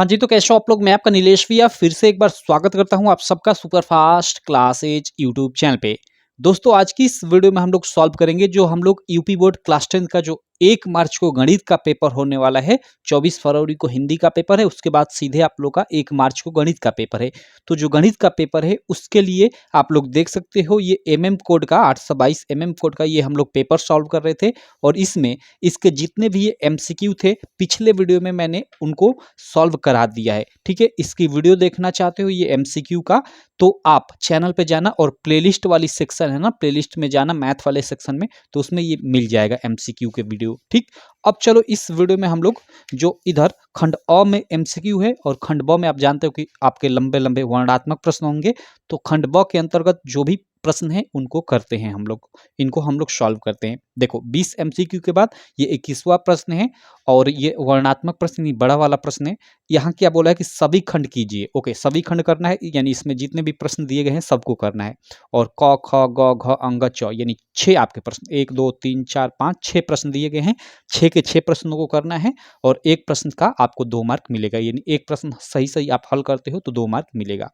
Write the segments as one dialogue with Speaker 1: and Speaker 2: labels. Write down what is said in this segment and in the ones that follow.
Speaker 1: हाँ जी, तो कैसे हो आप लोग? मैं आपका नीलेश भैया फिर से एक बार स्वागत करता हूँ आप सबका सुपरफास्ट क्लासेज यूट्यूब चैनल पे। दोस्तों आज की इस वीडियो में हम लोग सॉल्व करेंगे जो हम लोग यूपी बोर्ड क्लास 10 का जो 1 मार्च को गणित का पेपर होने वाला है, 24 फरवरी को हिंदी का पेपर है, उसके बाद सीधे आप लोग का 1 मार्च को गणित का पेपर है। तो जो गणित का पेपर है उसके लिए आप लोग देख सकते हो ये एमएम कोड का 822 एमएम कोड का ये हम लोग पेपर सॉल्व कर रहे थे और इसमें इसके जितने भी ये एमसीक्यू थे पिछले वीडियो में मैंने उनको सॉल्व करा दिया है। ठीक है, इसकी वीडियो देखना चाहते हो ये एमसीक्यू का, तो आप चैनल पे जाना और प्लेलिस्ट वाली सेक्शन है ना, प्लेलिस्ट में जाना मैथ वाले सेक्शन में, तो उसमें ये मिल जाएगा एमसीक्यू के वीडियो। ठीक, अब चलो इस वीडियो में हम लोग जो इधर खंड अ में एमसीक्यू है और खंड ब में आप जानते हो कि आपके लंबे लंबे वर्णनात्मक प्रश्न होंगे, तो खंड ब के अंतर्गत जो भी प्रश्न है उनको करते हैं हम लोग, इनको हम लोग सॉल्व करते हैं। देखो 20 एमसीक्यू के बाद ये 21वां प्रश्न है और ये वर्णनात्मक प्रश्न नहीं, बड़ा वाला प्रश्न है। यहाँ क्या बोला है कि सभी खंड कीजिए। ओके, सभी खंड करना है, यानी इसमें जितने भी प्रश्न दिए गए हैं सबको करना है। और क ख ग घ अंग च यानी 6 आपके प्रश्न, 1 2 3 4 5 6 प्रश्न दिए गए हैं। 6 के 6 प्रश्नों को करना है और एक प्रश्न का आपको 2 मार्क मिलेगा, यानी एक प्रश्न सही सही आप हल करते हो तो 2 मार्क मिलेगा।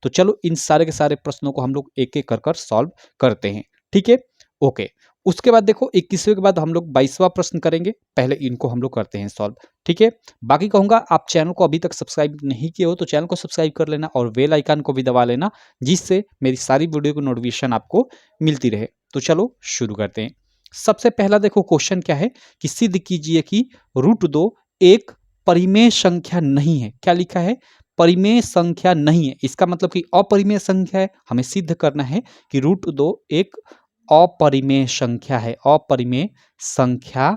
Speaker 1: तो चलो इन सारे के सारे प्रश्नों को हम लोग एक एक कर सॉल्व करते हैं। ठीक है, ओके। उसके बाद देखो 21वें के बाद हम लोग 22वां प्रश्न करेंगे, पहले इनको हम लोग करते हैं सॉल्व। ठीक है, बाकी कहूँगा आप चैनल को अभी तक सब्सक्राइब नहीं किए हो तो चैनल को सब्सक्राइब कर लेना और बेल आइकन को भी दबा लेना, जिससे मेरी सारी वीडियो की नोटिफिकेशन आपको मिलती रहे। तो चलो शुरू करते हैं। सबसे पहला देखो क्वेश्चन क्या है कि सिद्ध कीजिए कि √2 एक परिमेय संख्या नहीं है। क्या लिखा है? परिमेय संख्या नहीं है, इसका मतलब कि अपरिमेय संख्या है। हमें सिद्ध करना है कि √2 एक अपरिमेय संख्या है, अपरिमेय संख्या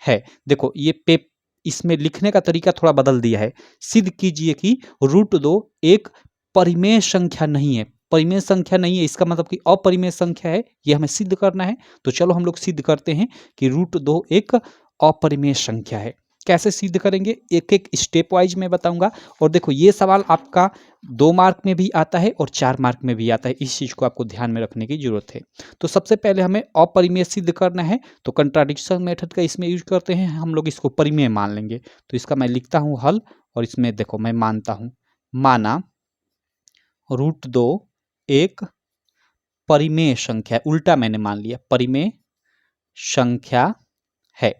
Speaker 1: है। देखो ये पे इसमें लिखने का तरीका थोड़ा बदल दिया है। सिद्ध कीजिए कि √2 एक परिमेय संख्या नहीं है। परिमेय संख्या नहीं है इसका मतलब कि अपरिमेय संख्या है, ये हमें सिद्ध करना है। तो चलो हम लोग सिद्ध करते हैं कि √2 एक अपरिमेय संख्या है। कैसे सिद्ध करेंगे एक एक स्टेप वाइज मैं बताऊंगा। और देखो ये सवाल आपका 2 मार्क में भी आता है और 4 मार्क में भी आता है, इस चीज को आपको ध्यान में रखने की जरूरत है। तो सबसे पहले हमें अपरिमेय सिद्ध करना है, तो कंट्राडिक्शन मेथड का इसमें यूज करते हैं हम लोग, इसको परिमेय मान लेंगे। तो इसका मैं लिखता हूं हल और इसमें देखो मैं मानता हूं, माना √2 एक परिमेय संख्या है, उल्टा मैंने मान लिया, परिमेय संख्या है।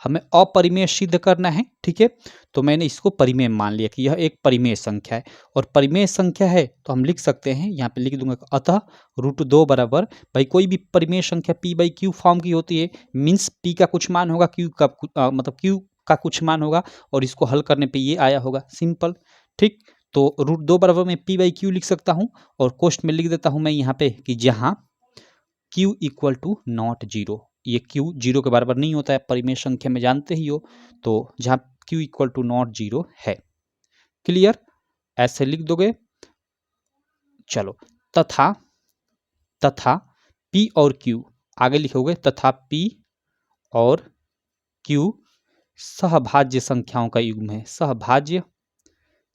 Speaker 1: हमें अपरिमेय सिद्ध करना है। ठीक है, तो मैंने इसको परिमेय मान लिया कि यह एक परिमेय संख्या है और परिमेय संख्या है तो हम लिख सकते हैं, यहाँ पे लिख दूंगा, अतः √2 बराबर, भाई कोई भी परिमेय संख्या p/q फॉर्म की होती है, मीन्स p का कुछ मान होगा, q का मतलब q का कुछ मान होगा और इसको हल करने पे ये आया होगा, सिंपल। ठीक, तो √2 बराबर में p/q लिख सकता हूँ और कोष्ठ में लिख देता हूँ मैं यहाँ पे कि जहाँ q equal to not zero, ये q जीरो के बराबर नहीं होता है परिमेय संख्या में, जानते ही हो। तो जहाँ q equal to not zero है, क्लियर, ऐसे लिख दोगे। चलो तथा, तथा p और q आगे लिखोगे, तथा p और q सहभाज्य संख्याओं का युग्म है, सहभाज्य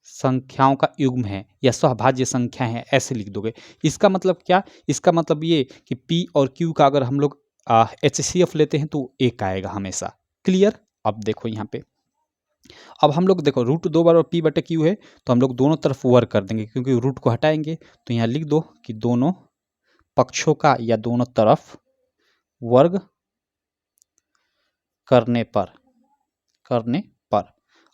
Speaker 1: संख्याओं का युग्म है या सहभाज्य संख्या है, ऐसे लिख दोगे। इसका मतलब क्या? इसका मतलब ये कि p और q का अगर हम लोग HCF लेते हैं तो एक आएगा हमेशा, क्लियर। अब देखो यहाँ पे, अब हम लोग देखो √2 बराबर p/q है तो हम लोग दोनों तरफ वर्ग कर देंगे, क्योंकि रूट को हटाएंगे तो यहाँ लिख दो कि दोनों पक्षों का या दोनों तरफ वर्ग करने पर, करने पर।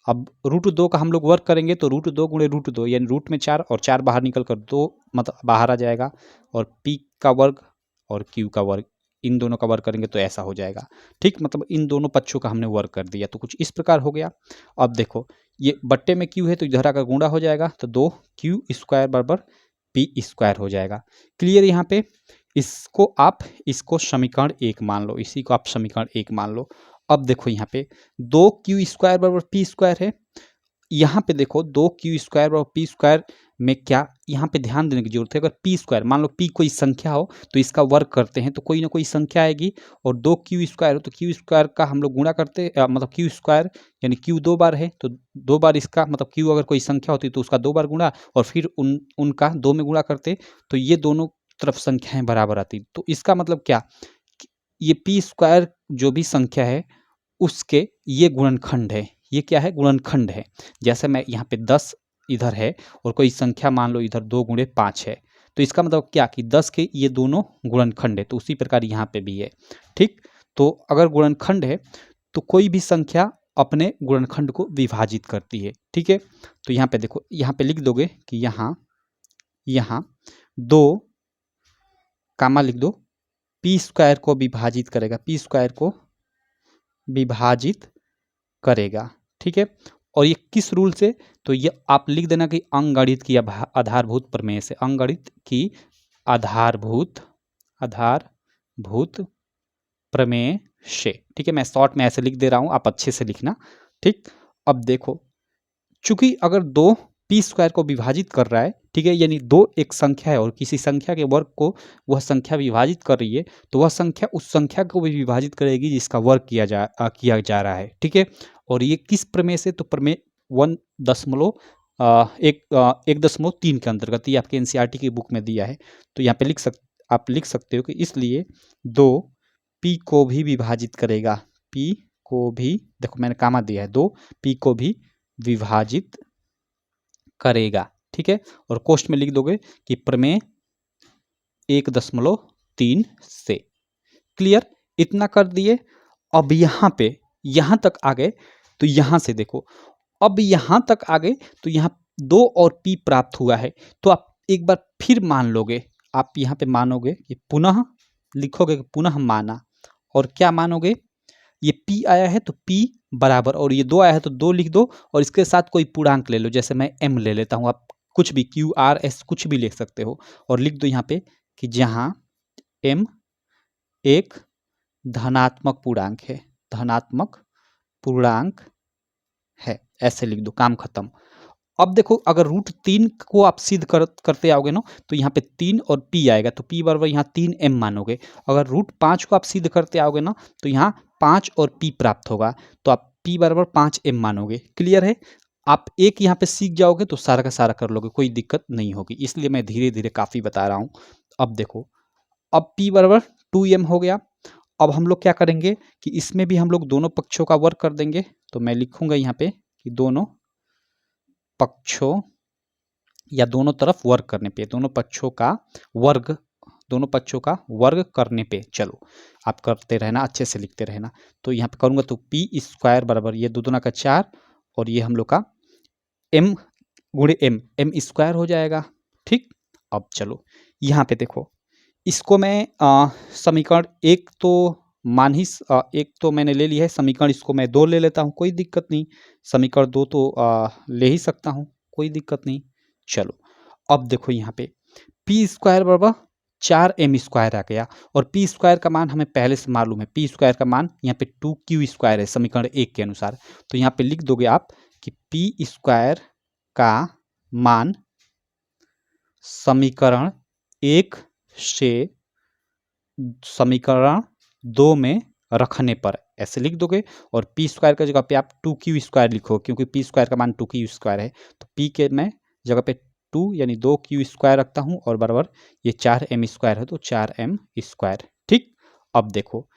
Speaker 1: अब √2 का हम लोग वर्क करेंगे तो √2 गुणे √2 यानी रूट में 4 और 4 बाहर निकल कर 2 मतलब बाहर आ जाएगा, और p का वर्ग और q का वर्ग, इन दोनों का वर्ग करेंगे तो ऐसा हो जाएगा। ठीक, मतलब इन दोनों पक्षों का हमने वर्ग कर दिया, तो कुछ इस प्रकार हो गया। अब देखो ये बट्टे में q है तो इधर आकर गुणा हो जाएगा, तो 2q² बराबर p² हो जाएगा, क्लियर। यहाँ पे इसको आप, इसको समीकरण 1 मान लो, इसी को आप समीकरण 1 मान लो। अब देखो यहाँ पे 2q² बराबर p² है, यहाँ पे देखो 2q² बराबर p² में क्या, यहाँ पे ध्यान देने की जरूरत है। अगर p², मान लो p कोई संख्या हो तो इसका वर्ग करते हैं तो कोई ना कोई संख्या आएगी, और 2q² हो तो q² का हम लोग गुणा करते, मतलब q² यानी q 2 बार है तो 2 बार इसका, मतलब q अगर कोई संख्या होती तो उसका 2 बार गुणा और फिर उनका 2 में गुणा करते, तो ये दोनों तरफ संख्याएं बराबर आती। तो इसका मतलब क्या, ये p² जो भी संख्या है उसके ये गुणनखंड है, ये क्या है, गुणनखंड है। जैसे मैं यहाँ पे 10 इधर है और कोई संख्या मान लो इधर 2 गुणे 5 है, तो इसका मतलब क्या कि 10 के ये दोनों गुणनखंड है, तो उसी प्रकार यहाँ पे भी है। ठीक, तो अगर गुणनखंड है तो कोई भी संख्या अपने गुणनखंड को विभाजित करती है। ठीक है, तो यहाँ पे देखो, यहाँ पे लिख दोगे कि यहाँ 2 कामा लिख दो, पी स्क्वायर को विभाजित करेगा, पी स्क्वायर को विभाजित करेगा। ठीक है, और ये किस रूल से, तो ये आप लिख देना कि अंकगणित की आधारभूत प्रमेय से, अंकगणित की आधारभूत प्रमेय से। ठीक है, मैं शॉर्ट में ऐसे लिख दे रहा हूं, आप अच्छे से लिखना। ठीक, अब देखो, चूंकि अगर 2 पी स्क्वायर को विभाजित कर रहा है, ठीक है, यानी 2 एक संख्या है और किसी संख्या के वर्ग को वह संख्या विभाजित कर रही है, तो वह संख्या उस संख्या को भी विभाजित करेगी जिसका वर्ग किया जा रहा है। ठीक है, और ये किस प्रमेय से, तो प्रमेय 1.3 के अंतर्गत, ये आपके एनसीईआरटी की बुक में दिया है। तो यहाँ पे आप लिख सकते हो कि इसलिए 2 पी को भी विभाजित करेगा, पी को भी, देखो मैंने कामा दिया है, 2 पी को भी विभाजित करेगा। ठीक है, और कोष्ठ में लिख दोगे कि प्रमेय 1.3 से। क्लियर, इतना कर दिए। अब यहाँ पे, यहाँ तक आ गए, तो यहाँ से देखो, अब यहाँ तक आ गए तो यहाँ 2 और पी प्राप्त हुआ है, तो आप एक बार फिर मान लोगे, आप यहाँ पे मानोगे कि पुनः लिखोगे कि पुनः माना, और क्या मानोगे, ये p आया है तो p बराबर, और ये 2 आया है तो 2 लिख दो, और इसके साथ कोई पूर्णांक ले लो, जैसे मैं m ले लेता हूँ, आप कुछ भी q r s कुछ भी ले सकते हो, और लिख दो यहाँ पे कि जहाँ m एक धनात्मक पूर्णांक है, धनात्मक पूर्णांक है, ऐसे लिख दो, काम खत्म। अब देखो, अगर √3 को आप सिद्ध करते आओगे ना, तो यहाँ पे 3 और p आएगा, तो p बराबर यहाँ 3m मानोगे। अगर √5 को आप सिद्ध करते आओगे ना, तो यहाँ 5 और p प्राप्त होगा, तो आप p बराबर 5m मानोगे। क्लियर है, आप एक यहाँ पे सीख जाओगे तो सारा का सारा कर लोगे, कोई दिक्कत नहीं होगी, इसलिए मैं धीरे धीरे काफ़ी बता रहा हूँ। अब देखो, अब p बराबर 2m हो गया। अब हम लोग क्या करेंगे कि इसमें भी हम लोग दोनों पक्षों का वर्ग कर देंगे, तो मैं लिखूंगा यहाँ पे कि दोनों पक्षों या दोनों तरफ वर्ग करने पे, दोनों पक्षों का वर्ग करने पे, चलो आप करते रहना, अच्छे से लिखते रहना। तो यहाँ पे करूँगा तो पी स्क्वायर बराबर ये 2 दूना का 4, और ये हम लोग का m गुणे m स्क्वायर हो जाएगा। ठीक, अब चलो यहाँ पे देखो, इसको मैं समीकरण एक तो एक तो मैंने ले लिया है समीकरण, इसको मैं 2 ले लेता हूँ, कोई दिक्कत नहीं, समीकरण 2 तो ले ही सकता हूँ, कोई दिक्कत नहीं। चलो अब देखो, यहाँ पे पी स्क्वायर बराबर 4m स्क्वायर आ गया, और पी स्क्वायर का मान हमें पहले से मालूम है, पी स्क्वायर का मान यहाँ पे 2q स्क्वायर है समीकरण 1 के अनुसार। तो यहाँ पे लिख दोगे आप कि पी स्क्वायर का मान समीकरण 1 से समीकरण 2 में रखने पर ऐसे लिख दोगे, और पी स्क्वायर का जगह पे आप 2q स्क्वायर लिखो, क्योंकि पी स्क्वायर का मान 2q स्क्वायर है, तो पी के मैं जगह पे 2 यानी 2q स्क्वायर रखता हूँ, और बराबर ये 4m स्क्वायर है तो 4m स्क्वायर। ठीक, अब देखो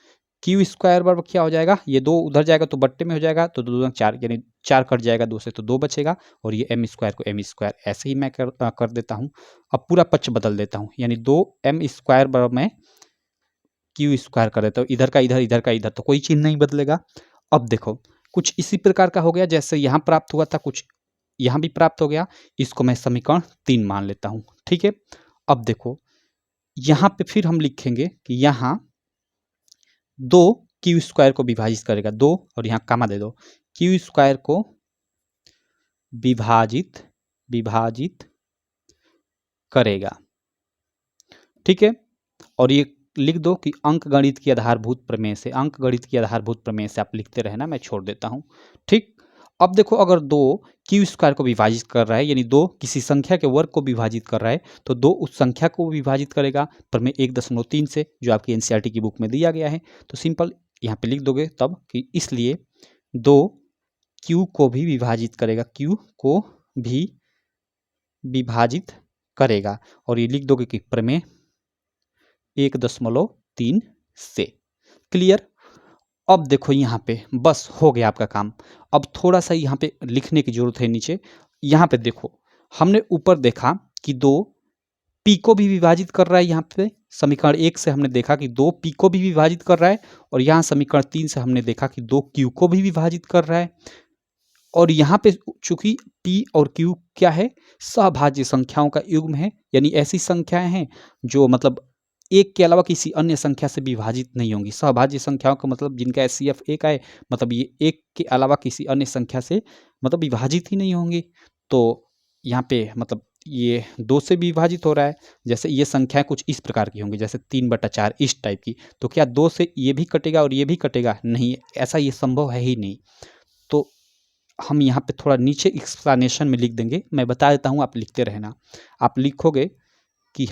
Speaker 1: q स्क्वायर बराबर क्या हो जाएगा, ये 2 उधर जाएगा तो बट्टे में हो जाएगा, तो 2 दूना 4 यानी 4 कट जाएगा 2 से, तो 2 बचेगा, और ये m स्क्वायर को m स्क्वायर, ऐसे ही मैं कर देता हूँ। अब पूरा पक्ष बदल देता हूँ, यानी 2m स्क्वायर बराबर मैं q स्क्वायर कर देता हूँ, इधर का इधर, इधर का इधर, तो कोई चिन्ह नहीं बदलेगा। अब देखो, कुछ इसी प्रकार का हो गया, जैसे यहाँ प्राप्त हुआ था, कुछ यहाँ भी प्राप्त हो गया, इसको मैं समीकरण 3 मान लेता हूँ। ठीक है, अब देखो यहाँ पे फिर हम लिखेंगे कि यहाँ 2 q स्क्वायर को विभाजित करेगा, 2 और यहाँ कामा दे दो, q स्क्वायर को विभाजित करेगा। ठीक है, और ये लिख दो कि अंकगणित की आधारभूत प्रमेय से, अंकगणित की आधारभूत प्रमेय से आप लिखते रहना, मैं छोड़ देता हूँ। ठीक, अब देखो, अगर 2 q स्क्वायर को विभाजित कर रहा है, यानी 2 किसी संख्या के वर्ग को विभाजित कर रहा है, तो 2 उस संख्या को विभाजित करेगा प्रमेय 1.3 से, जो आपकी एनसीईआरटी की बुक में दिया गया है। तो सिंपल यहाँ पे लिख दोगे तब कि इसलिए 2 q को भी विभाजित करेगा, q को भी विभाजित करेगा, और ये लिख दोगे कि प्रमेय 1.3 से। क्लियर, अब देखो यहाँ पे बस हो गया आपका काम। अब थोड़ा सा यहाँ पे लिखने की जरूरत है नीचे। यहाँ पे देखो, हमने ऊपर देखा कि दो पी को भी विभाजित कर रहा है। यहाँ पे समीकरण 1 से हमने देखा कि दो पी को भी विभाजित कर रहा है, और यहाँ समीकरण 3 से हमने देखा कि दो क्यू को भी विभाजित कर रहा है। और यहाँ पे चूंकि पी और क्यू क्या है, सहभाज्य संख्याओं का युग्म है, यानी ऐसी संख्याएं हैं जो मतलब एक के अलावा किसी अन्य संख्या से विभाजित नहीं होंगी। सहभाज्य संख्याओं का मतलब जिनका एचसीएफ एक आए, मतलब ये एक के अलावा किसी अन्य संख्या से मतलब विभाजित ही नहीं होंगी। तो यहाँ पे मतलब ये दो से विभाजित हो रहा है। जैसे ये संख्याएं कुछ इस प्रकार की होंगी, जैसे 3/4 इस टाइप की। तो क्या दो से ये भी कटेगा और ये भी कटेगा? नहीं, ऐसा ये संभव है ही नहीं। तो हम यहाँ पे थोड़ा नीचे एक्सप्लेनेशन में लिख देंगे, मैं बता देता हूँ, आप लिखते रहना। आप लिखोगे कि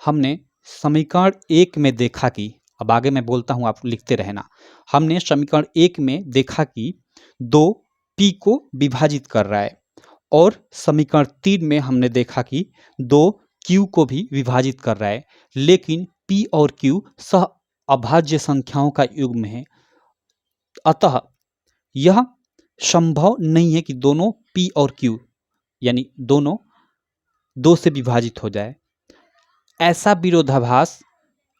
Speaker 1: हमने समीकरण 1 में देखा कि, अब आगे मैं बोलता हूँ आप लिखते रहना। हमने समीकरण 1 में देखा कि दो पी को विभाजित कर रहा है, और समीकरण 3 में हमने देखा कि दो क्यू को भी विभाजित कर रहा है, लेकिन पी और क्यू सह अभाज्य संख्याओं का युग्म है। अतः यह संभव नहीं है कि दोनों P और Q यानी दोनों दो से विभाजित हो जाए। ऐसा विरोधाभास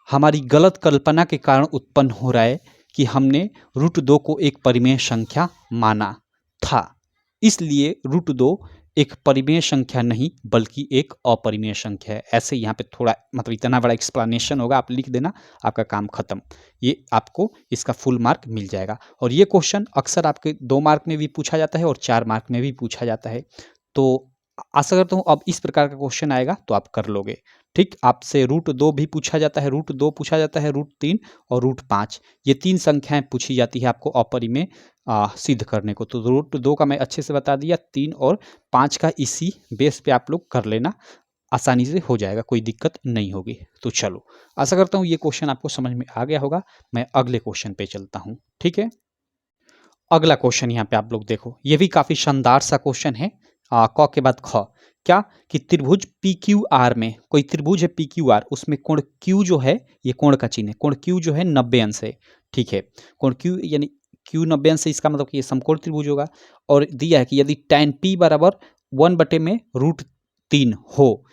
Speaker 1: हमारी गलत कल्पना के कारण उत्पन्न हो रहा है कि हमने √2 को एक परिमेय संख्या माना था, इसलिए √2 एक परिमेय संख्या नहीं बल्कि एक अपरिमेय संख्या है। ऐसे यहाँ पे थोड़ा मतलब इतना बड़ा एक्सप्लेनेशन होगा, आप लिख देना, आपका काम खत्म। ये आपको इसका फुल मार्क मिल जाएगा। और ये क्वेश्चन अक्सर आपके 2 मार्क में भी पूछा जाता है और 4 मार्क में भी पूछा जाता है। तो आशा करता हूँ अब इस प्रकार का क्वेश्चन आएगा तो आप कर लोगे। ठीक, आपसे √2 भी पूछा जाता है, √2 पूछा जाता है, √3 और √5, ये 3 संख्याएं पूछी जाती है आपको अपरिमेय सिद्ध करने को। तो √2 का मैं अच्छे से बता दिया, 3 और 5 का इसी बेस पे आप लोग कर लेना, आसानी से हो जाएगा, कोई दिक्कत नहीं होगी। तो चलो, आशा करता हूँ ये क्वेश्चन आपको समझ में आ गया होगा। मैं अगले क्वेश्चन पे चलता हूँ। ठीक है, अगला क्वेश्चन यहाँ पे आप लोग देखो, ये भी काफी शानदार सा क्वेश्चन है। क के बाद ख, क्या कि त्रिभुज पी क्यू आर में, कोई त्रिभुज है पी क्यू आर, उसमें कोण क्यू जो है, ये कोण का चिन्ह है, कोण क्यू जो है 90 अंश है। ठीक है, कोण क्यू यानी क्यू 90 अंश है, इसका मतलब कि ये समकोण त्रिभुज होगा। और दिया है कि यदि tan p बराबर 1/√3 हो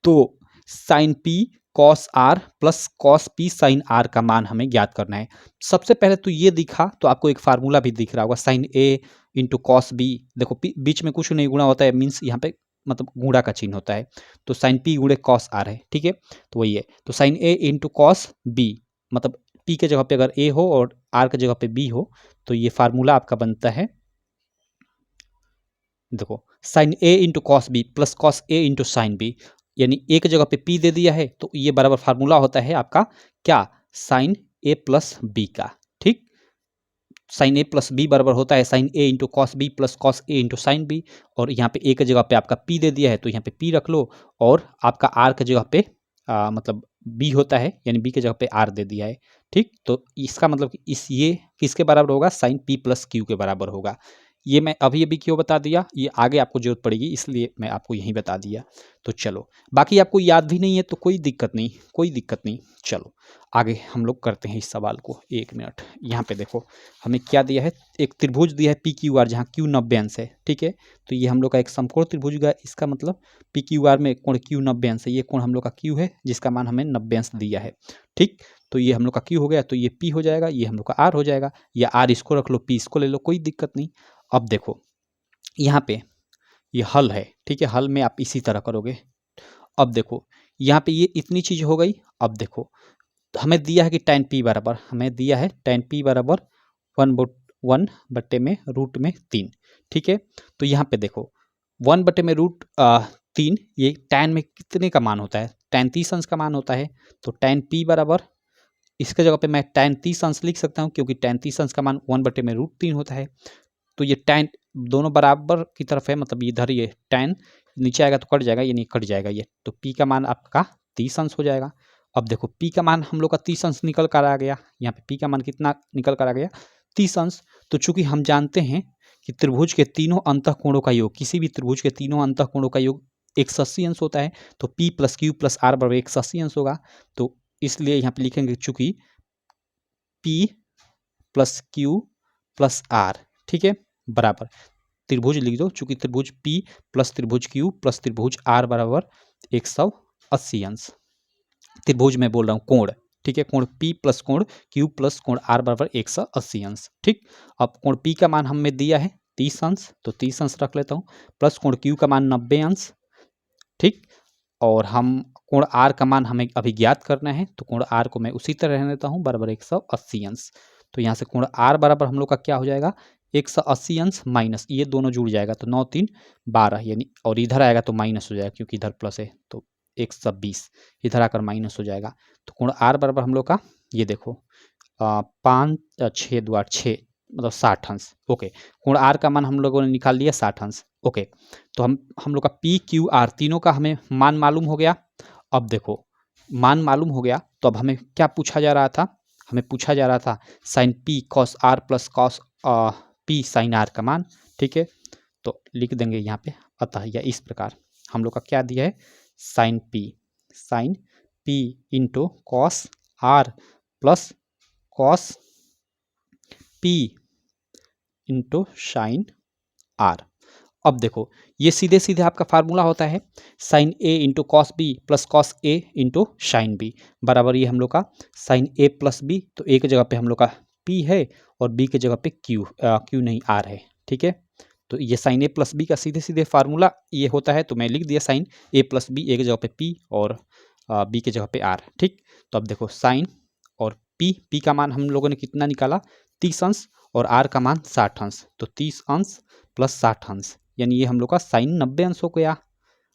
Speaker 1: तो sine P cos R plus cos P sine R का मान हमें ज्ञात करना है। सबसे पहले तो ये दिखा, तो आपको एक फार्मूला भी दिख रहा होगा, sign A into cos B. देखो बीच में कुछ नहीं गुणा होता है, मीन्स यहाँ पे मतलब गुणा का चिन्ह होता है, तो साइन पी गुणे कॉस आर है। ठीक है, तो वही है, तो sign A into cos B, मतलब पी के जगह पे अगर ए हो और आर के जगह पे बी हो, तो ये फार्मूला आपका बनता है, देखो, sine A into cos B plus cos A into sine B, यानी एक जगह पे पी दे दिया है, तो ये बराबर फार्मूला होता है आपका क्या, साइन ए प्लस बी का। ठीक, साइन ए प्लस बी बराबर होता है sine A into cos B plus cos A into sine B. और यहाँ पे ए के जगह पे आपका पी दे दिया है, तो यहाँ पे पी रख लो, और आपका आर के जगह पे मतलब बी होता है, यानी बी के जगह पे आर दे दिया है। ठीक, तो इसका मतलब कि इस ये किसके बराबर होगा, साइन पी प्लस क्यू के बराबर होगा। ये मैं अभी अभी क्यों बता दिया, ये आगे आपको जरूरत पड़ेगी, इसलिए मैं आपको यहीं बता दिया। तो चलो, बाकी आपको याद भी नहीं है तो कोई दिक्कत नहीं, कोई दिक्कत नहीं। चलो आगे हम लोग करते हैं इस सवाल को। 1 मिनट, यहाँ पे देखो हमें क्या दिया है, एक त्रिभुज दिया है पी क्यू आर, जहाँ क्यू 90 अंश है। ठीक है, तो ये हम लोग का एक समकोण त्रिभुज होगा, इसका मतलब पी क्यू आर में कोण क्यू 90 अंश है, ये कोण हम लोग का क्यू है जिसका मान हमें 90 अंश दिया है। ठीक, तो ये हम लोग का क्यू हो गया, तो ये पी हो जाएगा, ये हम लोग का आर हो जाएगा, या आर इसको रख लो, पी इसको ले लो, कोई दिक्कत नहीं। अब देखो यहाँ पे ये हल है। ठीक है, हल में आप इसी तरह करोगे। अब देखो यहाँ पे ये इतनी चीज हो गई। अब देखो हमें दिया है कि tan p बराबर, हमें दिया है tan p बराबर 1/√3। ठीक है, तो यहाँ पे देखो 1/√3, ये tan में कितने का मान होता है, tan 30 अंश का मान होता है। तो tan p बराबर, इसके जगह पे मैं tan 30 अंश लिख सकता हूँ, क्योंकि tan 30 अंश का मान 1/√3 होता है। तो ये tan दोनों बराबर की तरफ है, मतलब इधर ये tan नीचे आएगा तो कट जाएगा, ये नहीं कट जाएगा ये, तो p का मान आपका 30 अंश हो जाएगा। अब देखो p का मान हम लोग का 30 अंश निकल कर आ गया, यहाँ पे p का मान कितना निकल कर आ गया, 30 अंश। तो चूंकि हम जानते हैं कि त्रिभुज के तीनों अंतःकोणों का योग, किसी भी त्रिभुज के तीनों अंतःकोणों का योग 180 अंश होता है, तो p plus Q plus R बराबर 180 अंश होगा। तो इसलिए यहाँ पे लिखेंगे चूंकि P plus Q plus R, ठीक है, बराबर त्रिभुज लिख दो, चूंकि त्रिभुज P प्लस त्रिभुज Q प्लस त्रिभुज R बराबर 180 अंश। त्रिभुज में बोल रहा हूँ कोण, ठीक है, कोण P प्लस कोण Q प्लस कोण R बराबर 180 अंश, ठीक। अब कोण P का मान हमें दिया है 30 अंश, तो 30 अंश रख लेता हूँ, प्लस कोण Q का मान 90 अंश, ठीक। और हम कोण R का मान हमें अभी ज्ञात करना है, तो कोण R को मैं उसी तरह रहने देता हूँ, बराबर 180 अंश। तो यहाँ से कोण R बराबर हम लोग का क्या हो जाएगा, 180 अंश माइनस ये दोनों जुड़ जाएगा, तो 9 3 12 यानी, और इधर आएगा तो माइनस हो जाएगा क्योंकि इधर प्लस है, तो 120 इधर आकर माइनस हो जाएगा। तो कोण R बराबर हम लोग का ये देखो 5 6 2 8 6 मतलब 60 अंश, ओके। कोण R का मान हम लोगों ने निकाल लिया 60 अंश, ओके। तो हम लोग का P Q R तीनों का हमें मान मालूम हो गया। अब देखो मान मालूम हो गया, तो अब हमें क्या पूछा जा रहा था, हमें पूछा जा रहा था sine P cos R plus cos P sine R का मान, ठीक है। तो लिख देंगे यहाँ पे, अतः या इस प्रकार हम लोग का क्या दिया है, sine P into cos R plus cos P into sine R। अब देखो ये सीधे सीधे आपका फार्मूला होता है sine A into cos B plus cos A into sine B बराबर ये हम लोग का साइन A प्लस बी, तो एक जगह पे हम लोग का P है और B के जगह पे Q नहीं R है, ठीक है। तो ये साइन A प्लस बी का सीधे सीधे फार्मूला ये होता है, तो मैं लिख दिया साइन A प्लस बी, एक जगह पे P और B के जगह पे R, ठीक। तो अब देखो साइन और P का मान हम लोगों ने कितना निकाला 30 अंश और R का मान 60 अंश, तो 30 अंश प्लस 60 अंश यानी ये हम लोग का साइन 90 अंश हो गया,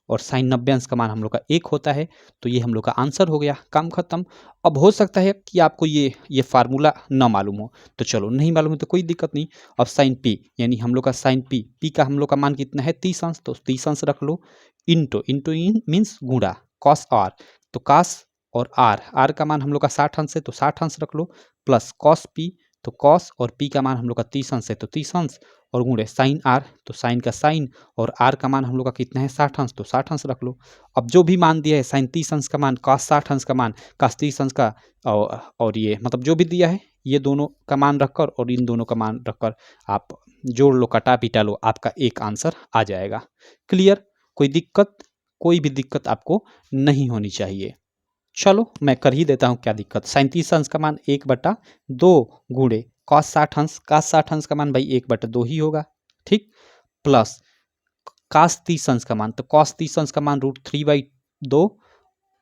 Speaker 1: और साइन 90 अंश का मान हम लोग का 1 होता है, तो ये हम लोग का आंसर हो गया, काम खत्म। अब हो सकता है कि आपको ये फार्मूला ना मालूम हो, तो चलो नहीं मालूम है तो कोई दिक्कत नहीं। अब साइन P यानी हम लोग का साइन P का हम लोग का मान कितना है 30 अंश, तो 30 अंश रख लो, इंटू इन मीन्स गुणा कॉस R, तो कॉस और R का मान हम लोग का 60 अंश है, तो 60 अंश रख लो, प्लस कॉस P, तो कॉस और P का मान हम लोग का 30 अंश है, तो 30 अंश, और गुणे साइन R, तो साइन का साइन और R का मान हम लोग का कितना है 60 अंश, तो 60 अंश रख लो। अब जो भी मान दिया है साइन 30 अंश का मान, cos 60 अंश का मान, cos 30 अंश का, और ये मतलब जो भी दिया है ये दोनों का मान रखकर और इन दोनों का मान रखकर आप जोड़ लो, कटा पिटा लो, आपका एक आंसर आ जाएगा। क्लियर, कोई भी दिक्कत आपको नहीं होनी चाहिए। चलो मैं कर ही देता हूँ, क्या दिक्कत। साइन 30 अंश का मान 1/2 गुणे कॉस 60 अंश का मान भाई 1/2 ही होगा, ठीक, प्लस कॉस 30 अंश का मान, तो कॉस 30 अंश का मान √3/2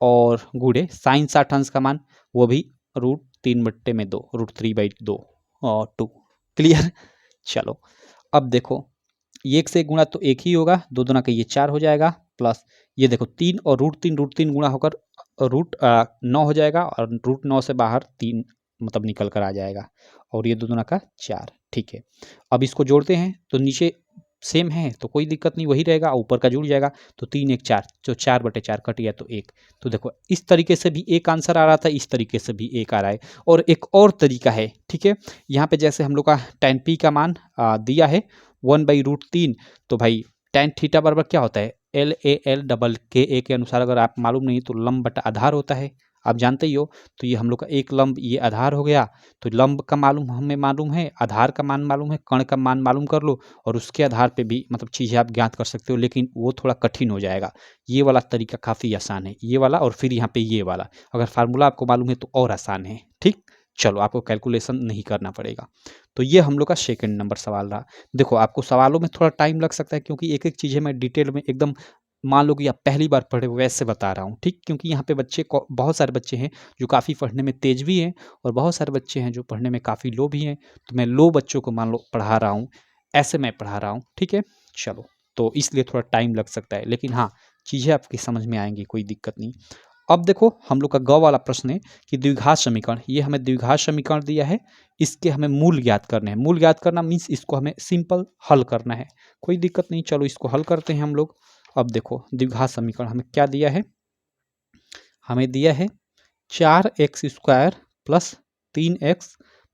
Speaker 1: और गुणे साइन 60 अंश का मान वो भी √3/2 √3/2 और 2। क्लियर, चलो अब देखो ये 1 से गुणा तो 1 ही होगा, 2 दूना का ये 4 हो जाएगा, प्लस ये देखो 3 और √3 गुणा होकर √9 हो जाएगा, और √9 से बाहर 3 मतलब निकल कर आ जाएगा, और ये 2 दूना का 4, ठीक है। अब इसको जोड़ते हैं तो नीचे सेम है तो कोई दिक्कत नहीं, वही रहेगा, ऊपर का जुड़ जाएगा, तो 3 1 4, जो 4/4 कट गया तो 1। तो देखो इस तरीके से भी एक आंसर आ रहा था, इस तरीके से भी एक आ रहा है, और एक और तरीका है, ठीक है। यहाँ पे जैसे हम लोग का tan P का मान दिया है 1/√3, तो भाई tan थीटा बराबर क्या होता है, LAL के अनुसार, अगर आप मालूम नहीं तो लंब बटा आधार होता है, आप जानते ही हो। तो ये हम लोग का एक लंब ये आधार हो गया, तो लंब का मालूम हमें मालूम है, आधार का मान मालूम है, कर्ण का मान मालूम कर लो, और उसके आधार पे भी मतलब चीज़ें आप ज्ञात कर सकते हो, लेकिन वो थोड़ा कठिन हो जाएगा। ये वाला तरीका काफ़ी आसान है, ये वाला, और फिर यहाँ पे ये वाला, अगर फार्मूला आपको मालूम है तो और आसान है, ठीक। चलो आपको कैलकुलेशन नहीं करना पड़ेगा। तो ये हम लोग का सेकंड नंबर सवाल रहा। देखो आपको सवालों में थोड़ा टाइम लग सकता है, क्योंकि एक एक चीज़ें मैं डिटेल में एकदम मान लो कि आप पहली बार पढ़े वैसे बता रहा हूँ, ठीक। क्योंकि यहाँ पे बहुत सारे बच्चे हैं जो काफ़ी पढ़ने में तेज भी हैं, और बहुत सारे बच्चे हैं जो पढ़ने में काफ़ी लो भी हैं, तो मैं लो बच्चों को मान लो पढ़ा रहा हूँ, ऐसे मैं पढ़ा रहा हूँ, ठीक है। चलो तो इसलिए थोड़ा टाइम लग सकता है, लेकिन हाँ चीज़ें आपकी समझ में आएंगी, कोई दिक्कत नहीं। अब देखो हम लोग का ग वाला प्रश्न है कि द्विघात समीकरण, ये हमें द्विघात समीकरण दिया है, इसके हमें मूल ज्ञात करने हैं। मूल ज्ञात करना मीन्स इसको हमें सिंपल हल करना है, कोई दिक्कत नहीं। चलो इसको हल करते हैं हम लोग। अब देखो द्विघात समीकरण हमें क्या दिया है, हमें दिया है 4x² प्लस 3x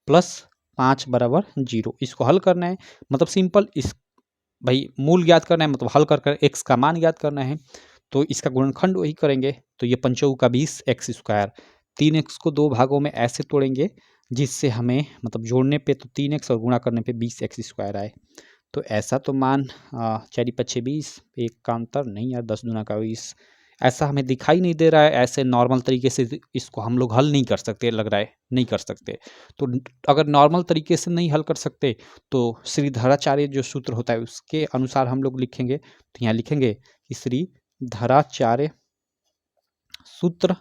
Speaker 1: प्लस 5 बराबर 0। इसको हल करना है, मतलब सिंपल, इस भाई मूल ज्ञात करना है, मतलब हल कर x का मान ज्ञात करना है, तो इसका गुणनखंड वही करेंगे। तो ये 5 का 20 x², 3x को 2 भागों में ऐसे तोड़ेंगे, जिससे हमें मतलब जोड़ने पे तो 3x और गुणा करने पे 20x² आए। तो ऐसा तो मान 4 पच्छे 20, एक का अंतर नहीं यार, 10 दूना का 20, ऐसा हमें दिखाई नहीं दे रहा है। ऐसे नॉर्मल तरीके से इसको हम लोग हल नहीं कर सकते, लग रहा है नहीं कर सकते। तो अगर नॉर्मल तरीके से नहीं हल कर सकते तो श्रीधराचार्य जो सूत्र होता है उसके अनुसार हम लोग लिखेंगे। तो यहाँ लिखेंगे कि श्रीधराचार्य सूत्र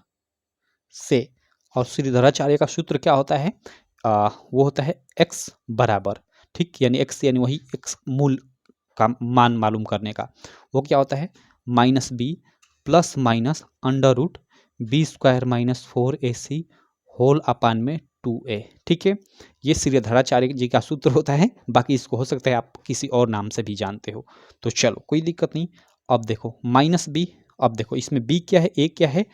Speaker 1: से, और श्रीधराचार्य का सूत्र क्या होता है, वो होता है x बराबर, ठीक, यानी x यानी वही x मूल का मान मालूम करने का, वो क्या होता है -b plus minus under root b² - 4ac whole upon में 2a। ठीक है, ये श्रीधराचार्य जी का सूत्र होता है। बाकी इसको हो सकता है आप किसी और नाम से भी जानते हो। तो चलो कोई दिक्कत नहीं। अब देखो -b, अब देखो इसमें b क्या है, a क्या है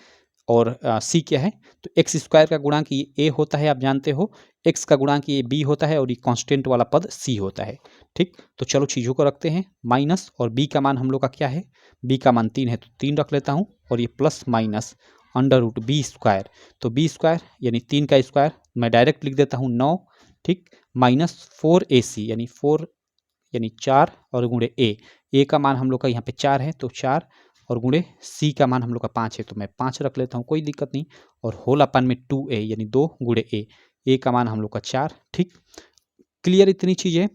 Speaker 1: और c क्या है। तो x² का गुणांक ये a होता है, आप जानते हो, x का गुणांक ये b होता है और ये कांस्टेंट वाला पद c होता है। ठीक, तो चलो चीज़ों को रखते हैं। माइनस और b का मान हम लोग का क्या है, b का मान 3 है तो 3 रख लेता हूँ, और ये plus minus under root b², तो b² यानी 3 का स्क्वायर मैं डायरेक्ट लिख देता हूँ 9, ठीक, माइनस 4ac यानी 4 यानी 4 और गुणे a का मान हम लोग का यहाँ पे 4 है तो 4, और गुणे c का मान हम लोग का 5 है तो मैं 5 रख लेता हूँ, कोई दिक्कत नहीं। और होल अपान में 2a यानी 2 गुणे a का मान हम लोग का 4। ठीक, क्लियर इतनी चीज़ें।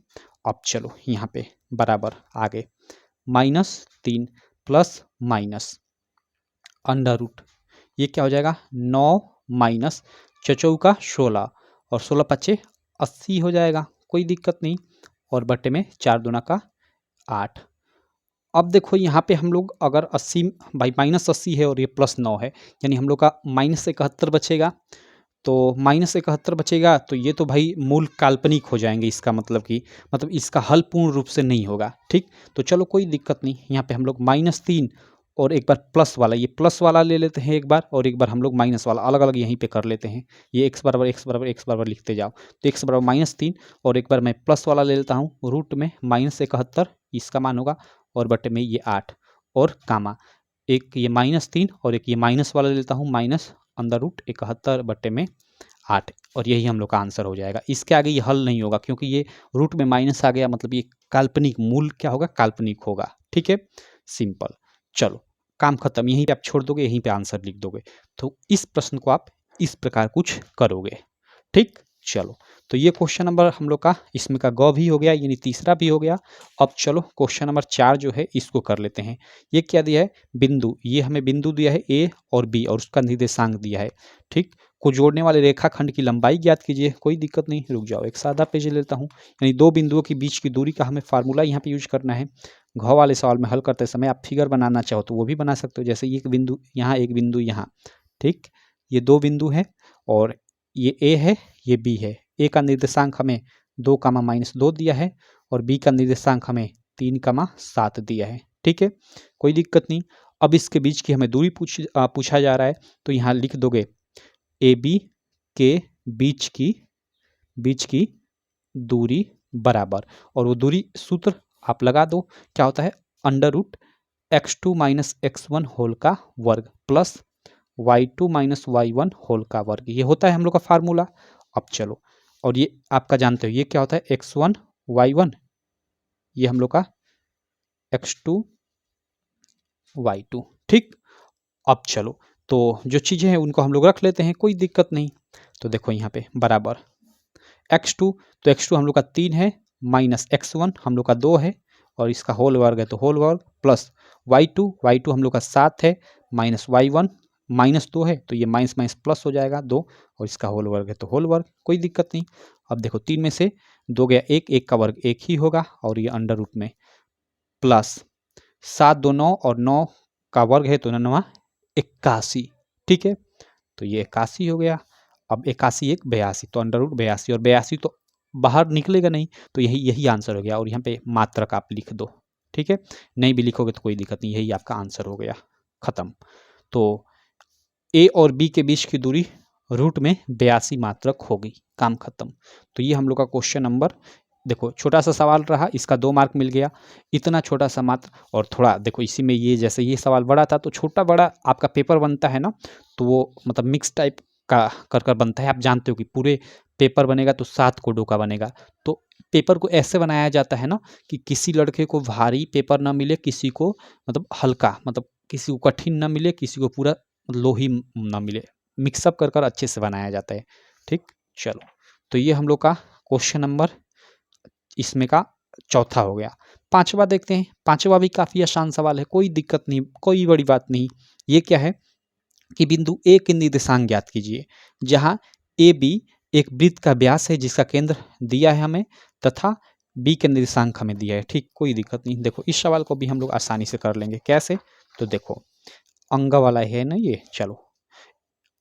Speaker 1: अब चलो यहाँ पे बराबर आगे -3 प्लस माइनस अंडर रूट, ये क्या हो जाएगा 9 माइनस चचौका 16 और 16 पच्चे 80 हो जाएगा, कोई दिक्कत नहीं। और बटे में 4 दूना का 8। अब देखो यहाँ पे हम लोग अगर 80 बाई -80 है और ये +9 है, यानी हम लोग का -71 बचेगा। तो -71 बचेगा तो ये तो भाई मूल काल्पनिक हो जाएंगे, इसका मतलब कि मतलब इसका हल पूर्ण रूप से नहीं होगा। ठीक, तो चलो कोई दिक्कत नहीं, यहाँ पे हम लोग -3 और एक बार प्लस वाला, ये प्लस वाला ले लेते हैं एक बार, और एक बार हम लोग माइनस वाला अलग अलग यहीं पे कर लेते हैं। ये x बराबर x बराबर x बराबर लिखते जाओ, तो x बराबर -3 और एक बार मैं प्लस वाला ले लेता हूँ, रूट में -71 इसका मान होगा, और बटे में ये 8 और कामा एक ये -3 और एक ये माइनस वाला ले लेता हूँ, माइनस अंदर रूट 71 बटे में 8, और यही हम लोग का आंसर हो जाएगा। इसके आगे ये हल नहीं होगा क्योंकि ये रूट में माइनस आ गया, मतलब ये काल्पनिक मूल क्या होगा, काल्पनिक होगा। ठीक है, सिंपल। चलो काम खत्म, यहीं पे आप छोड़ दोगे, यहीं पे आंसर लिख दोगे। तो इस प्रश्न को आप इस प्रकार कुछ करोगे। ठीक, चलो तो ये क्वेश्चन नंबर हम लोग का इसमें का ग भी हो गया, यानी तीसरा भी हो गया। अब चलो क्वेश्चन नंबर 4 जो है इसको कर लेते हैं। ये क्या दिया है, बिंदु, ये हमें बिंदु दिया है ए और बी और उसका निर्देशांक दिया है। ठीक, को जोड़ने वाले रेखाखंड की लंबाई ज्ञात कीजिए, कोई दिक्कत नहीं, रुक जाओ एक सादा पेज लेता हूँ। यानी दो बिंदुओं के बीच की दूरी का हमें फार्मूला यहाँ पे यूज करना है। घ वाले सवाल में हल करते समय आप फिगर बनाना चाहो तो वो भी बना सकते हो, जैसे एक बिंदु यहाँ, एक बिंदु यहाँ। ठीक, ये दो बिंदु है और ये ए है, ये बी है। ए का निर्देशांक हमें 2, -2 दिया है और बी का निर्देशांक हमें 3, 7 दिया है। ठीक है, कोई दिक्कत नहीं। अब इसके बीच की हमें दूरी पूछा जा रहा है, तो यहाँ लिख दोगे ए बी के बीच की दूरी बराबर, और वो दूरी सूत्र आप लगा दो, क्या होता है under root x2 - x1 whole का वर्ग प्लस y2 - y1 होल का वर्ग, ये होता है हम लोग का फार्मूला। अब चलो, और ये आपका जानते हो ये क्या होता है x1 y1, ये हम लोग का x2 y2। ठीक, अब चलो तो जो चीज़ें हैं उनको हम लोग रख लेते हैं, कोई दिक्कत नहीं। तो देखो यहाँ पे बराबर x2, तो x2 हम लोग का 3 है, माइनस x1 हम लोग का 2 है और इसका होल वर्ग है तो होल वर्ग, प्लस y2 हम लोग का 7 है, माइनस y1 -2 है तो ये माइनस माइनस प्लस हो जाएगा 2, और इसका होल वर्ग है तो होल वर्ग, कोई दिक्कत नहीं। अब देखो 3 में से 2 गया 1, 1 का वर्ग 1 ही होगा, और ये अंडर रूट में प्लस 7 2 9 और 9 का वर्ग है तो 9 81। ठीक है, तो ये 81 हो गया। अब 81 1 82, तो अंडर रूट 82, और 82 तो बाहर निकलेगा नहीं, तो यही आंसर हो गया। और यहाँ पे मात्रक आप लिख दो, ठीक है, नहीं भी लिखोगे तो कोई दिक्कत नहीं, यही आपका आंसर हो गया, खत्म। तो ए और बी के बीच की दूरी रूट में 82 मात्रक होगी, काम खत्म। तो ये हम लोग का क्वेश्चन नंबर, देखो छोटा सा सवाल रहा, इसका 2 मार्क मिल गया, इतना छोटा सा मात्र। और थोड़ा देखो इसी में ये जैसे ये सवाल बड़ा था तो छोटा बड़ा आपका पेपर बनता है ना, तो वो मतलब मिक्स टाइप का कर बनता है। आप जानते हो कि पूरे पेपर बनेगा तो 7 कोडों का बनेगा। तो पेपर को ऐसे बनाया जाता है ना कि किसी लड़के को भारी पेपर ना मिले, किसी को मतलब हल्का, मतलब किसी को कठिन ना मिले, किसी को पूरा लोही ना मिले, मिक्सअप कर अच्छे से बनाया जाता है। ठीक, चलो, तो ये हम लोग का क्वेश्चन नंबर इसमें का चौथा हो गया। पांचवा देखते हैं। पांचवा भी काफी आसान सवाल है, कोई दिक्कत नहीं, कोई बड़ी बात नहीं। ये क्या है कि बिंदु ए के निर्देशांक ज्ञात कीजिए, जहां ए बी एक वृत्त का व्यास है जिसका केंद्र दिया है हमें, तथा बी के निर्देशांक हमें दिया है। ठीक, कोई दिक्कत नहीं। देखो इस सवाल को भी हम लोग आसानी से कर लेंगे। कैसे? तो देखो अंग वाला है ना ये। चलो,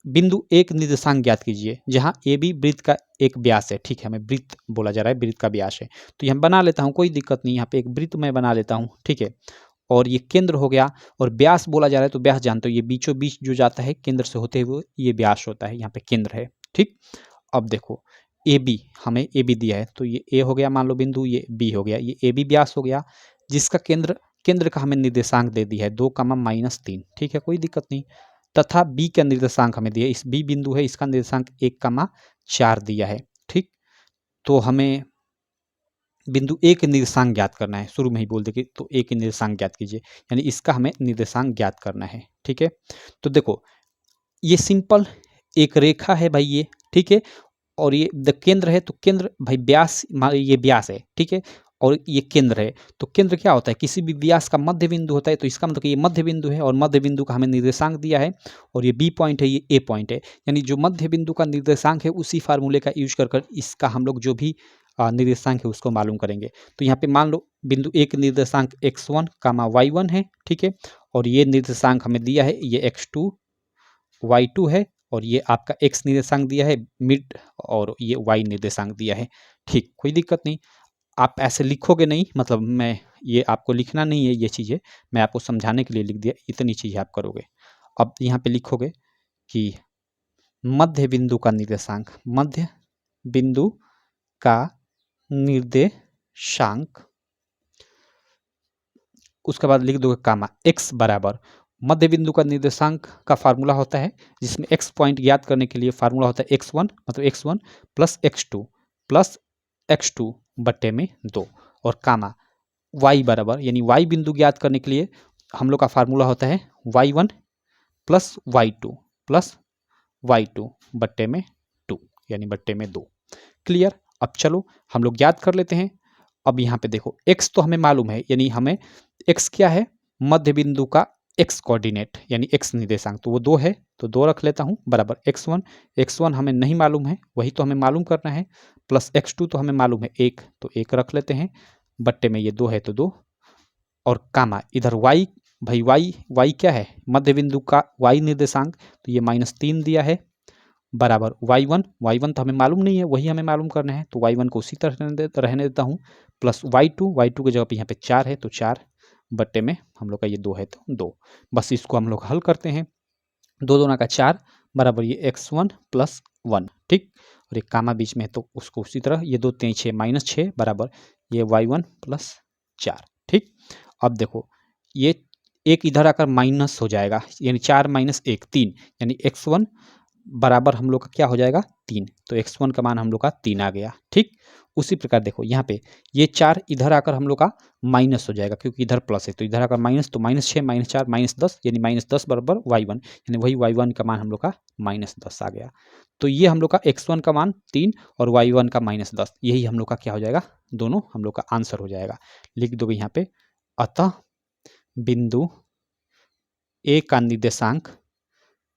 Speaker 1: बिंदु एक निर्देशांक ज्ञात कीजिए जहां ए बी वृत्त का एक व्यास है। ठीक है, हमें वृत्त बोला जा रहा है, वृत्त का व्यास है, तो यहाँ बना लेता हूँ, कोई दिक्कत नहीं। यहाँ पे एक वृत्त मैं बना लेता हूँ। ठीक है, और ये केंद्र हो गया, और व्यास बोला जा रहा है तो व्यास जानते हो, ये बीचों बीच जो जाता है केंद्र से होते हुए ये व्यास होता है, यहाँ पे केंद्र है। ठीक, अब देखो ए बी, हमें ए बी दिया है, तो ये ए हो गया मान लो बिंदु, ये बी हो गया, ये ए बी व्यास हो गया, जिसका केंद्र केंद्र का हमें निर्देशांक दे दिया है 2, -3। ठीक है, कोई दिक्कत नहीं। तथा बी का निर्देशांक हमें दिया है, इस बी बिंदु है, इसका निर्देशांक 1, 4 दिया है। ठीक, तो हमें बिंदु ए के निर्देशांक ज्ञात करना है। शुरू में ही बोल दे कि तो ए के निर्देशांक ज्ञात कीजिए, यानी इसका हमें निर्देशांक ज्ञात करना है। ठीक है, तो देखो ये सिंपल एक रेखा है भाई ये। ठीक है, और ये केंद्र है, तो केंद्र भाई व्यास, ये व्यास है। ठीक है, और ये केंद्र है, तो केंद्र क्या होता है? किसी भी व्यास का मध्य बिंदु होता है, तो इसका मतलब कि ये मध्य बिंदु है, और मध्य बिंदु का हमें निर्देशांक दिया है, और ये बी पॉइंट है, ये ए पॉइंट है, यानी जो मध्य बिंदु का निर्देशांक है उसी फार्मूले का यूज कर इसका हम लोग जो भी निर्देशांक है उसको मालूम करेंगे। तो यहाँ पे मान लो बिंदु एक निर्देशांक x1, y1 है। ठीक है, और ये निर्देशांक हमें दिया है, ये x2, y2 है, और ये आपका x निर्देशांक दिया है मिड, और ये y निर्देशांक दिया है। ठीक, कोई दिक्कत नहीं। आप ऐसे लिखोगे नहीं, मतलब मैं ये आपको लिखना नहीं है, ये चीज़ें मैं आपको समझाने के लिए लिख दिया, इतनी चीज़ें आप करोगे। अब यहाँ पे लिखोगे कि मध्य बिंदु का निर्देशांक, मध्य बिंदु का निर्देशांक, उसके बाद लिख दोगे कामा x बराबर मध्य बिंदु का निर्देशांक का फार्मूला होता है, जिसमें x पॉइंट ज्ञात करने के लिए फार्मूला होता है x1, मतलब x1 प्लस x2 बट्टे में 2, और कामा y बराबर, यानी y बिंदु ज्ञात करने के लिए हम लोग का फार्मूला होता है y1 प्लस y2 बट्टे में 2, यानी बट्टे में 2। क्लियर? अब चलो हम लोग याद कर लेते हैं। अब यहाँ पे देखो x तो हमें मालूम है, यानी हमें x क्या है? मध्य बिंदु का x कोऑर्डिनेट, यानी x निर्देशांक, तो वो 2 है, तो 2 रख लेता हूँ, बराबर x1 हमें नहीं मालूम है, वही तो हमें मालूम करना है, प्लस x2 तो हमें मालूम है 1, तो 1 रख लेते हैं, बट्टे में ये 2 है तो 2, और कामा इधर y, भाई y क्या है? मध्य बिंदु का y निर्देशांक, तो ये -3 दिया है, बराबर y1 तो हमें मालूम नहीं है, वही हमें मालूम करना है, तो y1 को उसी तरह रहने देता हूँ, प्लस y2 की जगह पे यहाँ पे 4 है, तो 4 बट्टे में हम लोग का ये 2 है तो 2। बस इसको हम लोग हल करते हैं, 2 दूना का 4 बराबर ये x1 प्लस 1। ठीक, और एक कामा बीच में है तो उसको उसी तरह, ये 2 3 6 -6 बराबर ये y1 प्लस 4। ठीक, अब देखो ये एक इधर आकर माइनस हो जाएगा, यानी 4 - 1 3, यानी x1 बराबर हम लोग का क्या हो जाएगा? 3, तो x1 का मान हम लोग का 3 आ गया। ठीक, उसी प्रकार देखो यहाँ पे ये 4 इधर आकर हम लोग का माइनस हो जाएगा, क्योंकि इधर प्लस है, तो इधर आकर माइनस, तो -6 -4 -10, यानी -10 बराबर y1, यानी वही y1 का मान हम लोग का -10 आ गया। तो ये हम लोग का x1 का मान 3 और y1 का -10, यही हम लोग का क्या हो जाएगा? दोनों हम लोग का आंसर हो जाएगा। लिख दोगे यहाँ पे, अतः बिंदु ए का निर्देशांक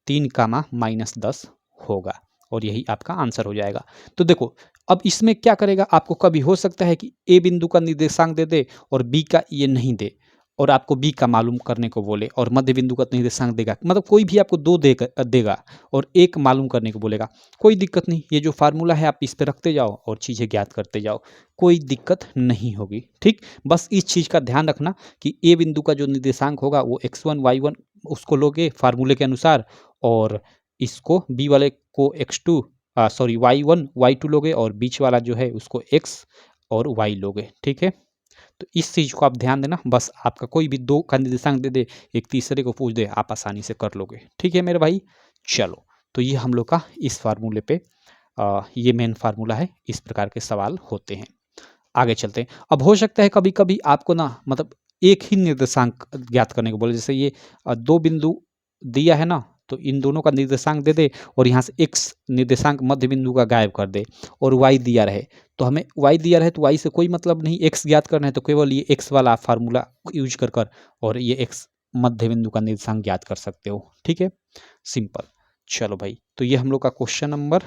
Speaker 1: 3, -10 होगा, और यही आपका आंसर हो जाएगा। तो देखो अब इसमें क्या करेगा, आपको कभी हो सकता है कि ए बिंदु का निर्देशांक दे दे और बी का ये नहीं दे, और आपको बी का मालूम करने को बोले, और मध्य बिंदु का निर्देशांक देगा, मतलब कोई भी आपको 2 देगा और 1 मालूम करने को बोलेगा। कोई दिक्कत नहीं, ये जो फार्मूला है आप इस पे रखते जाओ और चीज़ें ज्ञात करते जाओ, कोई दिक्कत नहीं होगी। ठीक, बस इस चीज़ का ध्यान रखना कि ए बिंदु का जो निर्देशांक होगा वो x1 y1 उसको लोगे फार्मूले के अनुसार, और इसको बी वाले को x2 सॉरी y1 y2 लोगे, और बीच वाला जो है उसको x और y लोगे। ठीक है, तो इस चीज़ को आप ध्यान देना। बस आपका कोई भी 2 का निर्देशांक दे दे, एक तीसरे को पूछ दे, आप आसानी से कर लोगे। ठीक है मेरे भाई, चलो तो ये हम लोग का इस फार्मूले पे ये मेन फार्मूला है, इस प्रकार के सवाल होते हैं। आगे चलते हैं। अब हो सकता है कभी कभी आपको ना मतलब एक ही निर्देशांक ज्ञात करने को बोले, जैसे ये दो बिंदु दिया है ना, तो इन दोनों का निर्देशांक दे दे और यहाँ से x निर्देशांक मध्य बिंदु का गायब कर दे, और y दिया रहे, तो हमें y दिया रहे तो y से कोई मतलब नहीं, x ज्ञात करना है तो केवल ये x वाला फार्मूला यूज कर कर और ये x मध्य बिंदु का निर्देशांक ज्ञात कर सकते हो। ठीक है, सिंपल। चलो भाई, तो ये हम लोग का क्वेश्चन नंबर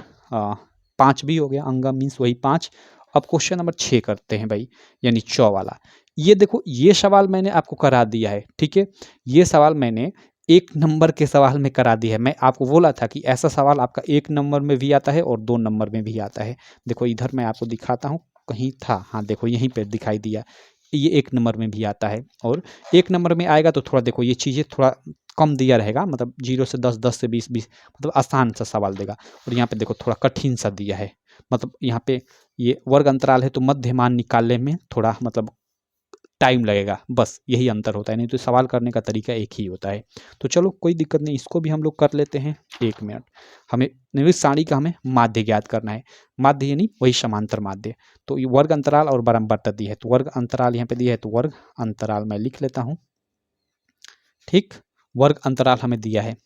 Speaker 1: 5 भी हो गया, अंगा मीन्स वही 5। अब क्वेश्चन नंबर 6 करते हैं भाई, यानी 4 वाला। ये देखो, ये सवाल मैंने आपको करा दिया है। ठीक है, ये सवाल मैंने 1 नंबर के सवाल में करा दिया है। मैं आपको बोला था कि ऐसा सवाल आपका 1 नंबर में भी आता है और 2 नंबर में भी आता है। देखो इधर मैं आपको दिखाता हूँ, कहीं था, हाँ देखो यहीं पे दिखाई दिया, ये 1 नंबर में भी आता है। और 1 नंबर में आएगा तो थोड़ा देखो ये चीज़ें थोड़ा कम दिया रहेगा, मतलब 0 से 10, 10 से 20, 20, मतलब आसान सा सवाल देगा। और यहाँ पे देखो थोड़ा कठिन सा दिया है, मतलब यहाँ पे ये वर्ग अंतराल है तो मध्य मान निकालने में थोड़ा मतलब टाइम लगेगा, बस यही अंतर होता है, नहीं तो सवाल करने का तरीका एक ही होता है। तो चलो कोई दिक्कत नहीं, इसको भी हम लोग कर लेते हैं। 1 मिनट, हमें निविष्ट सारणी का हमें माध्य ज्ञात करना है। माध्य यानी वही समांतर माध्य। तो ये वर्ग अंतराल और बारंबारता दी है, तो वर्ग अंतराल यहाँ पे दिया है, तो वर्ग अंतराल मैं लिख लेता हूँ। ठीक, वर्ग अंतराल हमें दिया है,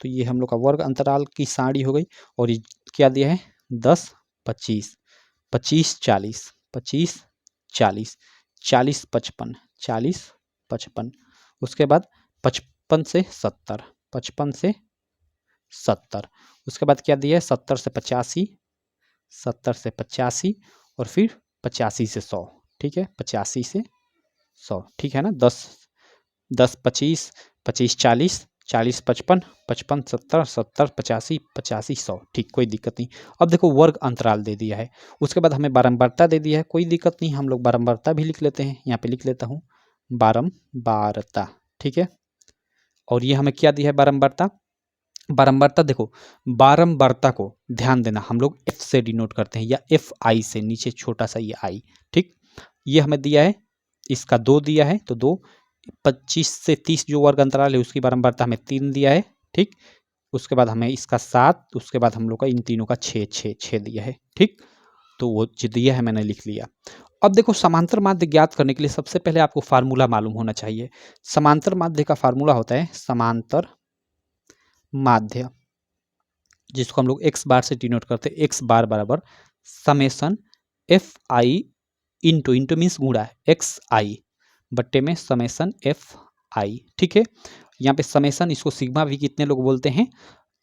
Speaker 1: तो ये हम लोग का वर्ग अंतराल की सारणी हो गई। और ये क्या दिया है, 10, 25, 25, 40, 25, 40, 40, 55, 40, 55, उसके बाद 55 से 70, 55 से 70, उसके बाद क्या दिया है, 70 से 85, 70 से 85, और फिर 85 से 100। ठीक है, 85 से 100, ठीक है ना। 10, 10, 25, 25, 40, 40, 55, 55, 70, 70, 85, 85, 100। ठीक, कोई दिक्कत नहीं। अब देखो वर्ग अंतराल दे दिया है, उसके बाद हमें बारंबारता दे दिया है, कोई दिक्कत नहीं, हम लोग बारंबारता भी लिख लेते हैं। यहाँ पे लिख लेता हूँ बारंबारता। ठीक है, और ये हमें क्या दिया है, बारंबारता। बारंबारता देखो, बारंबारता को ध्यान देना, हम लोग एफ से डिनोट करते हैं, या एफ आई से, नीचे छोटा सा ये आई। ठीक, ये हमें दिया है, इसका 2 दिया है, तो 2, 25 से 30 जो वर्ग अंतराल है उसकी बारंबारता हमें 3 दिया है। ठीक, उसके बाद हमें इसका 7, उसके बाद हम लोग का इन तीनों का 6, 6, 6 दिया है। ठीक, तो वो जो दिया है मैंने लिख लिया। अब देखो, समांतर माध्य ज्ञात करने के लिए सबसे पहले आपको फार्मूला मालूम होना चाहिए। समांतर माध्य का फार्मूला होता है समांतर माध्य, जिसको हम लोग x बार से डिनोट करते हैं। x बार बराबर summation F I into means गुणा एक्स आई बट्टे में समेसन एफ आई। ठीक है, यहाँ पे समेसन, इसको सिग्मा भी कितने लोग बोलते हैं,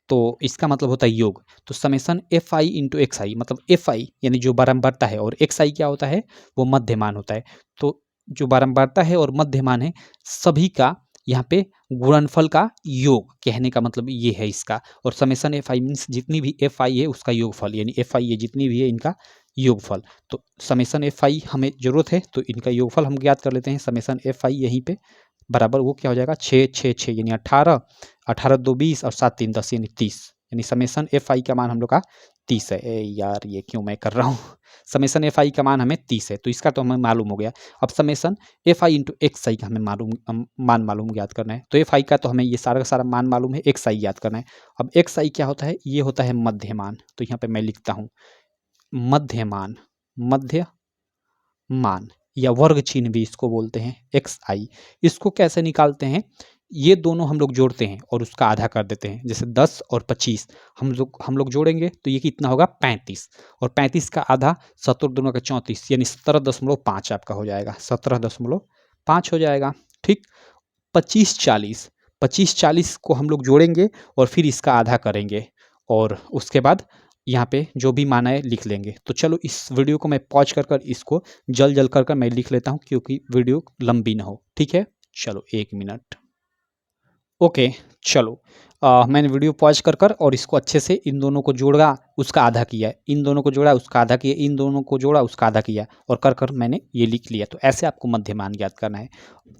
Speaker 1: तो इसका मतलब होता है योग। तो summation F I into X I, मतलब एफ आई यानी जो बारंबारता है, और एक्स आई क्या होता है, वो मध्यमान होता है। तो जो बारंबारता है और मध्यमान है, सभी का यहाँ पे गुणनफल का योग, कहने का मतलब ये है इसका। और समेसन एफ आई मीन्स जितनी भी एफ आई है उसका योगफल, यानी एफ आई है जितनी भी है इनका योगफल। तो समेसन एफ आई हमें जरूरत है, तो इनका योगफल हम ज्ञात कर लेते हैं। समेसन एफ आई यहीं पे बराबर वो क्या हो जाएगा, 6, 6, 6 यानी 18, 18 2 20 और 7 3 10 यानी 30, यानी समेसन एफ आई का मान हम लोग का 30 है। ए यार, ये क्यों मैं कर रहा हूँ, समेसन एफ आई का मान हमें 30 है, तो इसका तो हमें मालूम हो गया। अब summation F I into X I का हमें मान मालूम ज्ञात करना है। तो एफ आई का तो हमें ये सारा का सारा मान मालूम है, एक्स आई ज्ञात करना है। अब एक्स आई क्या होता है, ये होता है मध्यमान। तो यहाँ पे मैं लिखता हूँ मध्यमान, मध्य मान, या वर्ग चिन्ह भी इसको बोलते हैं, एक्स आई। इसको कैसे निकालते हैं, ये दोनों हम लोग जोड़ते हैं और उसका आधा कर देते हैं। जैसे 10 और 25 हम लोग जोड़ेंगे तो ये कितना होगा, 35, और 35 का आधा 70 दोनों का 34, यानी 17.5 आपका हो जाएगा, 17.5 हो जाएगा। ठीक, 25 40, 25 40 को हम लोग जोड़ेंगे और फिर इसका आधा करेंगे, और उसके बाद यहाँ पे जो भी माना है लिख लेंगे। तो चलो इस वीडियो को मैं पॉज कर इसको जल कर मैं लिख लेता हूँ, क्योंकि वीडियो लंबी ना हो। ठीक है, चलो 1 मिनट। ओके, चलो मैंने वीडियो पॉज कर और इसको अच्छे से, इन दोनों को जोड़ा उसका आधा किया, इन दोनों को जोड़ा उसका आधा किया, इन दोनों को जोड़ा उसका आधा किया, और कर मैंने ये लिख लिया। तो ऐसे आपको मध्यमान ज्ञात करना है।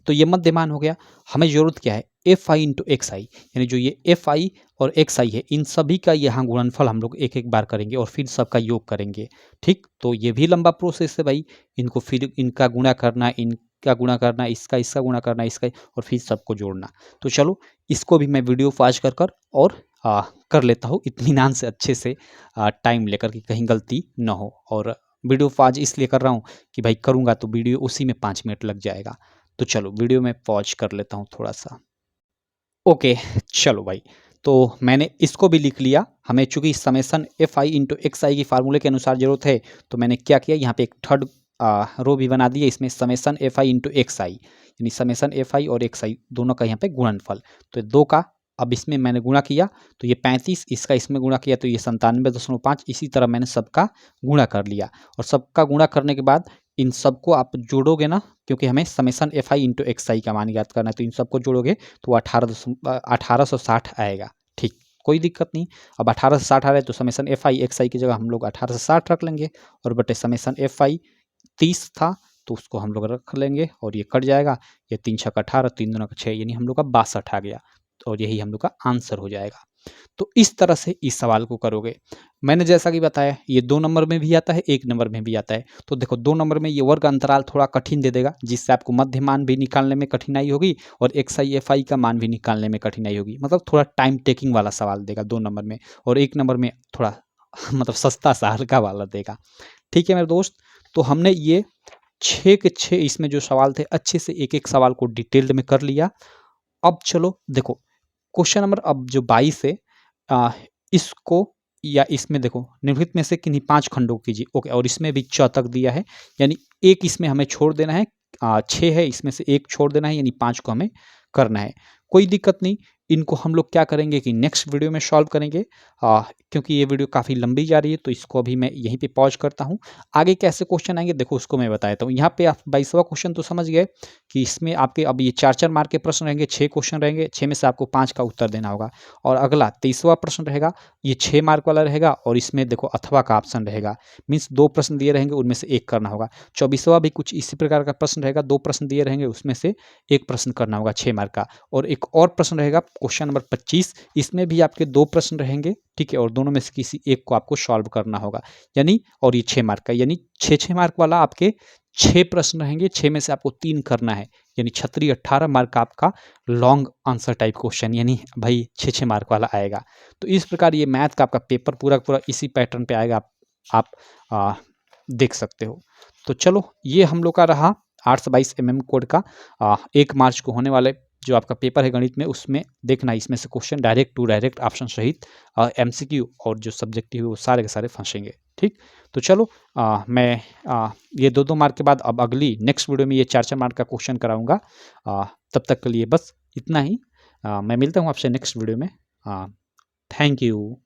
Speaker 1: तो ये मध्यमान हो गया। हमें जरूरत क्या है, एफ आई इंटू एक्स आई, यानी जो ये एफ आई और एक्स आई है, इन सभी का यहाँ गुणनफल हम लोग एक एक बार करेंगे और फिर सबका योग करेंगे। ठीक, तो ये भी लंबा प्रोसेस है भाई, इनको फिर इनका गुणा करना, इनका गुणा करना, इसका गुणा करना, इसका, और फिर सबको जोड़ना। तो चलो इसको भी मैं वीडियो पॉज कर और कर लेता हूँ इत्मीनान से, अच्छे से टाइम लेकर कि कहीं गलती ना हो। और वीडियो पॉज इसलिए कर रहा हूँ कि भाई करूँगा तो वीडियो उसी में 5 मिनट लग जाएगा। तो चलो वीडियो में पॉज कर लेता हूँ थोड़ा-सा। ओके, चलो भाई, तो मैंने इसको भी लिख लिया। हमें चूँकि समेशन fi इंटू xi की फार्मूले के अनुसार ज़रूरत है, तो मैंने क्या किया, यहाँ पे एक थर्ड रो भी बना दी है। इसमें समेशन fi इंटू xi, यानी समेशन fi और xi दोनों का यहाँ पे गुणनफल। तो 2 का अब इसमें मैंने गुणा किया तो ये 35, इसका इसमें गुणा किया तो ये 97.5। इसी तरह मैंने सबका गुणा कर लिया, और सबका गुणा करने के बाद इन सबको आप जोड़ोगे ना, क्योंकि हमें समेशन fi इंटू xi का मान ज्ञात करना है, तो इन सबको जोड़ोगे तो 1860 आएगा। ठीक, कोई दिक्कत नहीं। अब 1860 आ रहा है तो समेशन fi xi की जगह हम लोग 1860 रख लेंगे, और बटे समेशन fi 30 था तो उसको हम लोग रख लेंगे, और ये कट जाएगा। ये 3 छक 18, 3 दूना 6, यानी हम लोग का 62 आ गया, और यही हम लोग का आंसर हो जाएगा। तो इस तरह से इस सवाल को करोगे। मैंने जैसा कि बताया, ये 2 नंबर में भी आता है, 1 नंबर में भी आता है। तो देखो 2 नंबर में ये वर्ग अंतराल थोड़ा कठिन दे देगा, जिससे आपको मध्य मान भी निकालने में कठिनाई होगी, और xi fi का मान भी निकालने में कठिनाई होगी। मतलब थोड़ा टाइम टेकिंग वाला सवाल देगा 2 नंबर में, और 1 नंबर में थोड़ा मतलब सस्ता सा हल्का वाला देगा। ठीक है मेरे दोस्त, तो हमने ये 6 के 6 इसमें जो सवाल थे, अच्छे से एक-एक सवाल को डिटेल्ड में कर लिया। अब चलो देखो क्वेश्चन नंबर अब जो 22 है, इसको या इसमें देखो निम्नलिखित में से किन्हीं 5 खंडों को कीजिए। ओके, और इसमें भी 6 तक दिया है, यानी एक इसमें हमें छोड़ देना है। 6 है, इसमें से एक छोड़ देना है, यानी 5 को हमें करना है। कोई दिक्कत नहीं, इनको हम लोग क्या करेंगे कि नेक्स्ट वीडियो में सॉल्व करेंगे, क्योंकि ये वीडियो काफ़ी लंबी जा रही है, तो इसको अभी मैं यहीं पे पॉज करता हूँ। आगे कैसे क्वेश्चन आएंगे देखो उसको मैं बता देता हूँ। यहाँ पे आप 22वां क्वेश्चन तो समझ गए कि इसमें आपके अब ये 4-4 मार्क के प्रश्न रहेंगे, 6 क्वेश्चन रहेंगे, 6 में से आपको 5 का उत्तर देना होगा। और अगला 23वां प्रश्न रहेगा, ये 6 मार्क वाला रहेगा, और इसमें देखो अथवा का ऑप्शन रहेगा, मीन्स 2 प्रश्न दिए रहेंगे, उनमें से एक करना होगा। 24वां भी कुछ इसी प्रकार का प्रश्न रहेगा, 2 प्रश्न दिए रहेंगे, उसमें से एक प्रश्न करना होगा 6 मार्क का। और एक और प्रश्न रहेगा क्वेश्चन नंबर 25, इसमें भी आपके 2 प्रश्न रहेंगे, ठीक है, और दोनों में से किसी एक को आपको सॉल्व करना होगा, यानी और ये 6 मार्क का, यानी 6-6 मार्क वाला आपके 6 प्रश्न रहेंगे, 6 में से आपको 3 करना है, यानी 18 मार्क का आपका लॉन्ग आंसर टाइप क्वेश्चन, यानी भाई 6-6 मार्क वाला आएगा। तो इस प्रकार ये मैथ का आपका पेपर पूरा पूरा इसी पैटर्न पे आएगा, आप देख सकते हो। तो चलो ये हम लोग का रहा 822 कोड का 1 मार्च को होने वाले जो आपका पेपर है गणित में, उसमें देखना इसमें से question direct to direct option सहित MCQ और जो सब्जेक्टिव है वो सारे के सारे फंसेंगे। ठीक, तो चलो मैं ये 2-2 मार्क के बाद अब अगली नेक्स्ट वीडियो में ये 4-4 मार्क का क्वेश्चन कराऊंगा। तब तक के लिए बस इतना ही। मैं मिलता हूँ आपसे नेक्स्ट वीडियो में। Thank you.